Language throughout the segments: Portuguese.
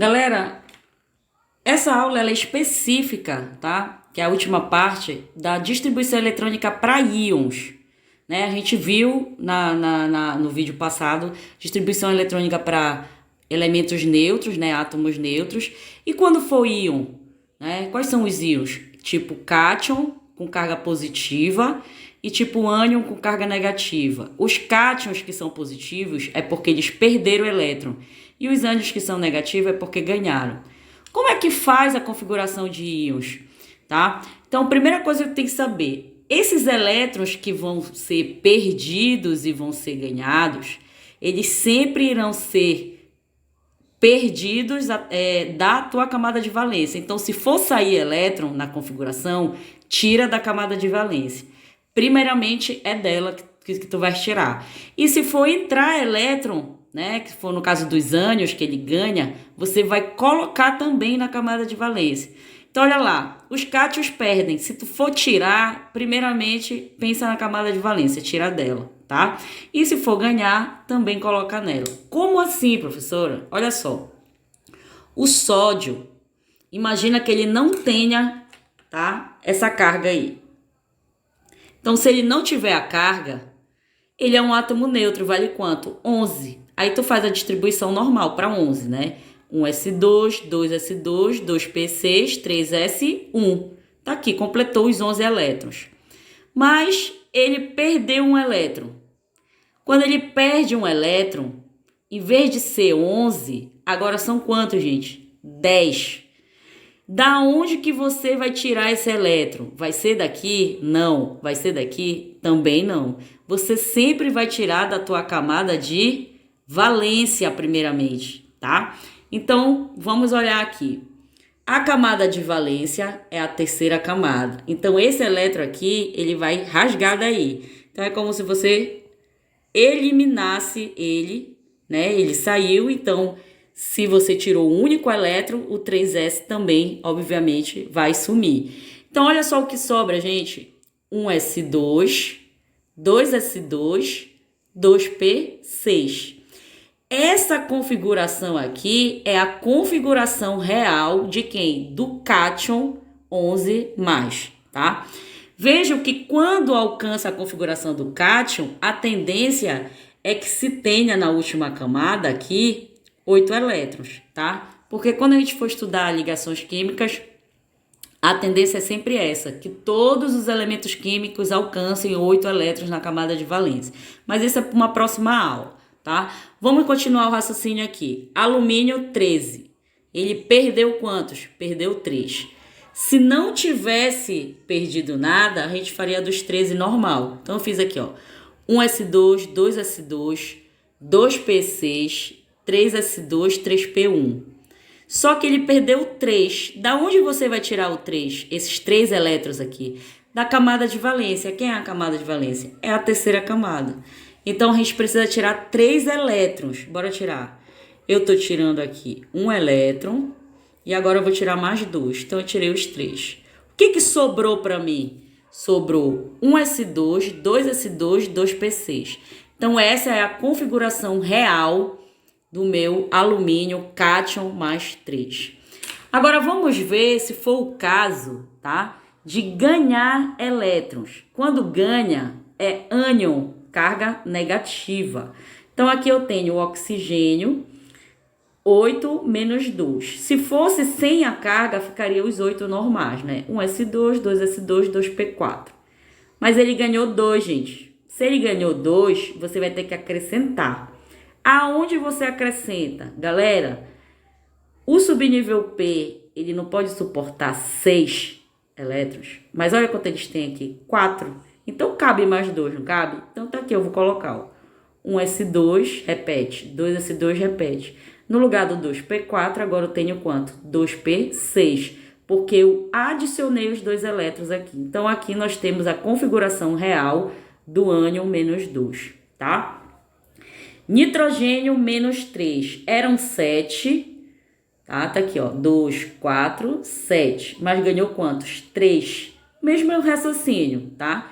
Galera, essa aula ela é específica, tá? Que é a última parte da distribuição eletrônica para íons. Né? A gente viu no vídeo passado distribuição eletrônica para elementos neutros, né? Átomos neutros. E quando for íon, né? Quais são os íons? Tipo cátion com carga positiva e tipo ânion com carga negativa. Os cátions que são positivos é porque eles perderam o elétron. E os ânions que são negativos é porque ganharam. Como é que faz a configuração de íons? Tá? Então, a primeira coisa que tem que saber, esses elétrons que vão ser perdidos e vão ser ganhados, eles sempre irão ser perdidos da tua camada de valência. Então, se for sair elétron na configuração, tira da camada de valência. Primeiramente, é dela que tu vai tirar. E se for entrar elétron, né, que for no caso dos ânions que ele ganha, você vai colocar também na camada de valência. Então, olha lá, os cátions perdem. Se tu for tirar, primeiramente, pensa na camada de valência, tira dela, tá? E se for ganhar, também coloca nela. Como assim, professora? Olha só. O sódio, imagina que ele não tenha, tá, essa carga aí. Então, se ele não tiver a carga, ele é um átomo neutro, vale quanto? 11. Aí tu faz a distribuição normal para 11, né? 1s2, 2s2, 2p6, 3s1. Tá aqui, completou os 11 elétrons. Mas ele perdeu um elétron. Quando ele perde um elétron, em vez de ser 11, agora são quantos, gente? 10. Da onde que você vai tirar esse elétron? Vai ser daqui? Não. Vai ser daqui? Também não. Você sempre vai tirar da tua camada de valência primeiramente, tá? Então, vamos olhar aqui. A camada de valência é a terceira camada. Então, esse elétron aqui, ele vai rasgar daí. Então, é como se você eliminasse ele, né? Ele saiu, então, se você tirou o único elétron, o 3s também, obviamente, vai sumir. Então, olha só o que sobra, gente. 1s2, 2s2, 2p6. Essa configuração aqui é a configuração real de quem? Do cátion 11+, tá? Vejam que quando alcança a configuração do cátion, a tendência é que se tenha na última camada aqui 8 elétrons, tá? Porque quando a gente for estudar ligações químicas, a tendência é sempre essa, que todos os elementos químicos alcancem 8 elétrons na camada de valência. Mas isso é para uma próxima aula. Tá? Vamos continuar o raciocínio aqui. Alumínio 13. Ele perdeu quantos? Perdeu 3. Se não tivesse perdido nada, a gente faria dos 13 normal. Então eu fiz aqui, ó, 1s2, 2s2, 2p6, 3s2, 3p1. Só que ele perdeu 3. Da onde você vai tirar o 3? Esses 3 elétrons aqui? Da camada de valência. Quem é a camada de valência? É a terceira camada. Então, a gente precisa tirar 3 elétrons. Bora tirar. Eu tô tirando aqui 1 elétron. E agora eu vou tirar mais 2. Então, eu tirei os 3. O que sobrou para mim? Sobrou 1s2, 2s2, 2p6. Então, essa é a configuração real do meu alumínio cátion mais 3. Agora, vamos ver se for o caso, tá? De ganhar elétrons. Quando ganha, é ânion, carga negativa. Então, aqui eu tenho o oxigênio, 8 menos 2. Se fosse sem a carga, ficaria os 8 normais, né? 1s2, 2s2, 2p4. Mas ele ganhou 2, gente. Se ele ganhou 2, você vai ter que acrescentar. Aonde você acrescenta? Galera, o subnível P, ele não pode suportar 6 elétrons. Mas olha quanto eles têm aqui, 4. Então, cabe mais 2, não cabe? Então, tá aqui, eu vou colocar, ó. 1s2, repete. 2s2, repete. No lugar do 2p4, agora eu tenho quanto? 2p6, porque eu adicionei os 2 elétrons aqui. Então, aqui nós temos a configuração real do ânion menos 2, tá? Nitrogênio menos 3. Eram 7, tá? Tá aqui, ó. 2, 4, 7. Mas ganhou quantos? 3. Mesmo raciocínio, tá?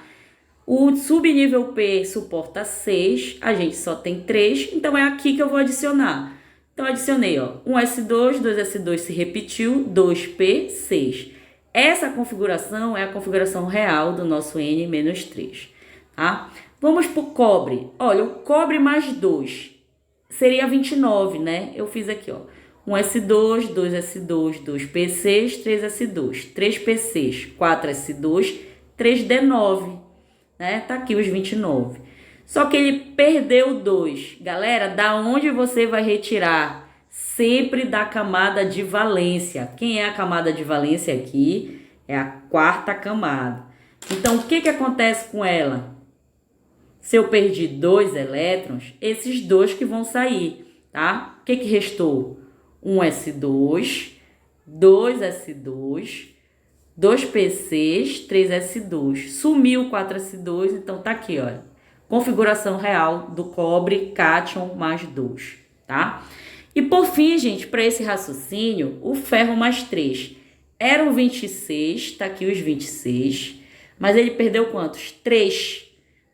O subnível P suporta 6, a gente só tem 3, então é aqui que eu vou adicionar. Então, adicionei, ó, 1s2, 2s2 se repetiu, 2p6. Essa configuração é a configuração real do nosso N-3, tá? Vamos para o cobre. Olha, o cobre mais 2 seria 29, né? Eu fiz aqui, ó. 1s2, 2s2, 2p6, 3s2, 3p6, 4s2, 3d9, né? Tá aqui os 29. Só que ele perdeu 2. Galera, da onde você vai retirar? Sempre da camada de valência. Quem é a camada de valência aqui? É a quarta camada. Então, o que acontece com ela? Se eu perdi 2 elétrons, esses 2 que vão sair, tá? O que restou? 1s2, 2s2, 2p6, 3s2. Sumiu 4s2, então tá aqui, olha. Configuração real do cobre cátion mais 2, tá? E por fim, gente, para esse raciocínio, o ferro mais 3. Eram 26, tá aqui os 26, mas ele perdeu quantos? 3.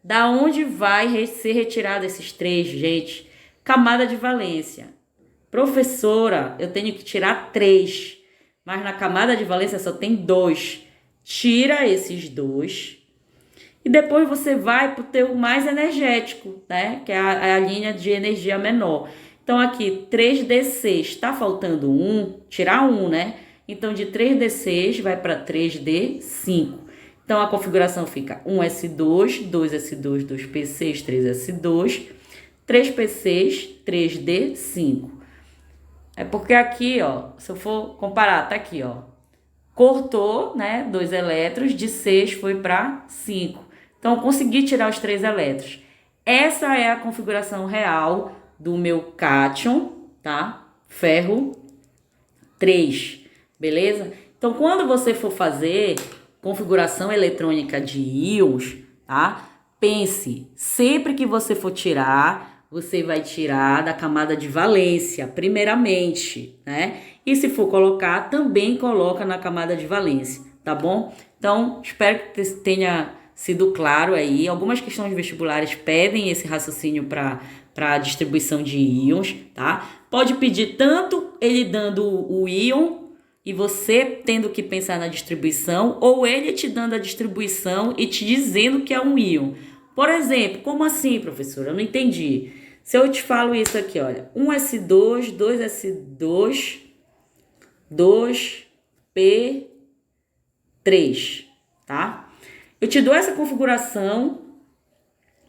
Da onde vai ser retirado esses 3, gente? Camada de valência. Professora, eu tenho que tirar 3, mas na camada de valência só tem 2. Tira esses 2 e depois você vai para o teu mais energético, né? Que é a linha de energia menor. Então, aqui, 3D6, tá faltando 1, tirar 1, né? Então, de 3D6 vai para 3D5. Então, a configuração fica 1S2, 2S2, 2P6, 3S2, 3P6, 3D5. É porque aqui, ó, se eu for comparar, tá aqui, ó. Cortou, né, 2 elétrons, de 6 foi para 5. Então, eu consegui tirar os 3 elétrons. Essa é a configuração real do meu cátion, tá? Ferro 3, beleza? Então, quando você for fazer configuração eletrônica de íons, tá? Pense, sempre que você for tirar, você vai tirar da camada de valência, primeiramente, né? E se for colocar, também coloca na camada de valência, tá bom? Então, espero que tenha sido claro aí. Algumas questões vestibulares pedem esse raciocínio para a distribuição de íons, tá? Pode pedir tanto ele dando o íon e você tendo que pensar na distribuição, ou ele te dando a distribuição e te dizendo que é um íon. Por exemplo, como assim, professora? Eu não entendi. Se eu te falo isso aqui, olha, 1s2, 2s2, 2p3, tá? Eu te dou essa configuração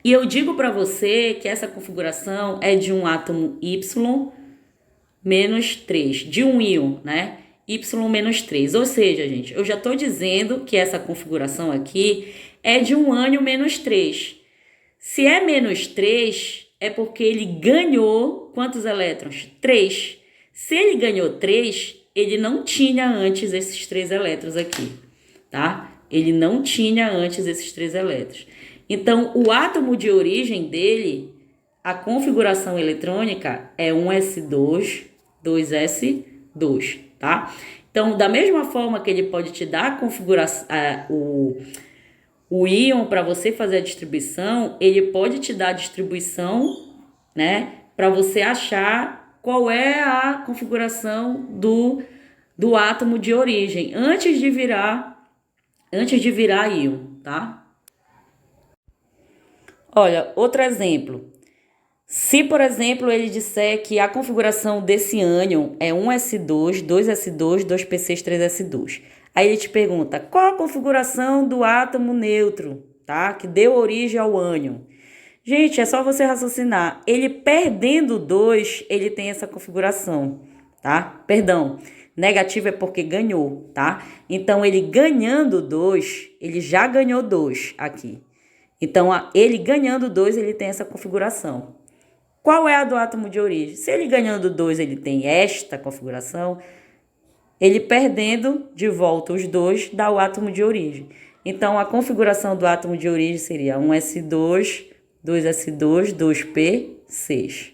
e eu digo para você que essa configuração é de um átomo Y-3, de um íon, né? Y-3. Ou seja, gente, eu já estou dizendo que essa configuração aqui é de um ânion -3. Se é -3, é porque ele ganhou quantos elétrons? 3. Se ele ganhou 3, ele não tinha antes esses 3 elétrons aqui, tá? Ele não tinha antes esses 3 elétrons. Então, o átomo de origem dele, a configuração eletrônica é 1s2, 2s2, tá? Então, da mesma forma que ele pode te dar a configuração, o íon para você fazer a distribuição, ele pode te dar a distribuição, né? Para você achar qual é a configuração do átomo de origem antes de virar íon, tá? Olha, outro exemplo. Se, por exemplo, ele disser que a configuração desse ânion é 1s2, 2s2, 2p6, 3s2. Aí ele te pergunta, qual a configuração do átomo neutro, tá? Que deu origem ao ânion. Gente, é só você raciocinar. Ele perdendo 2, ele tem essa configuração, tá? Perdão, negativo é porque ganhou, tá? Então, ele ganhando 2, ele já ganhou 2 aqui. Então, ele ganhando 2, ele tem essa configuração. Qual é a do átomo de origem? Se ele ganhando 2, ele tem esta configuração, ele perdendo de volta os 2, dá o átomo de origem. Então, a configuração do átomo de origem seria 1s2, 2s2, 2p6,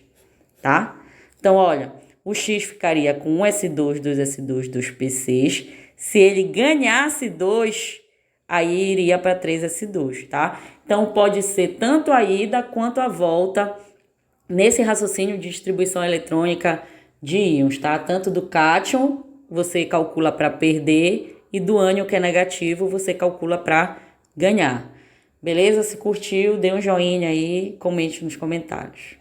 tá? Então, olha, o X ficaria com 1s2, 2s2, 2p6. Se ele ganhasse 2, aí iria para 3s2, tá? Então, pode ser tanto a ida quanto a volta nesse raciocínio de distribuição eletrônica de íons, tá? Tanto do cátion, você calcula para perder, e do ânion, que é negativo, você calcula para ganhar. Beleza? Se curtiu, dê um joinha aí, comente nos comentários.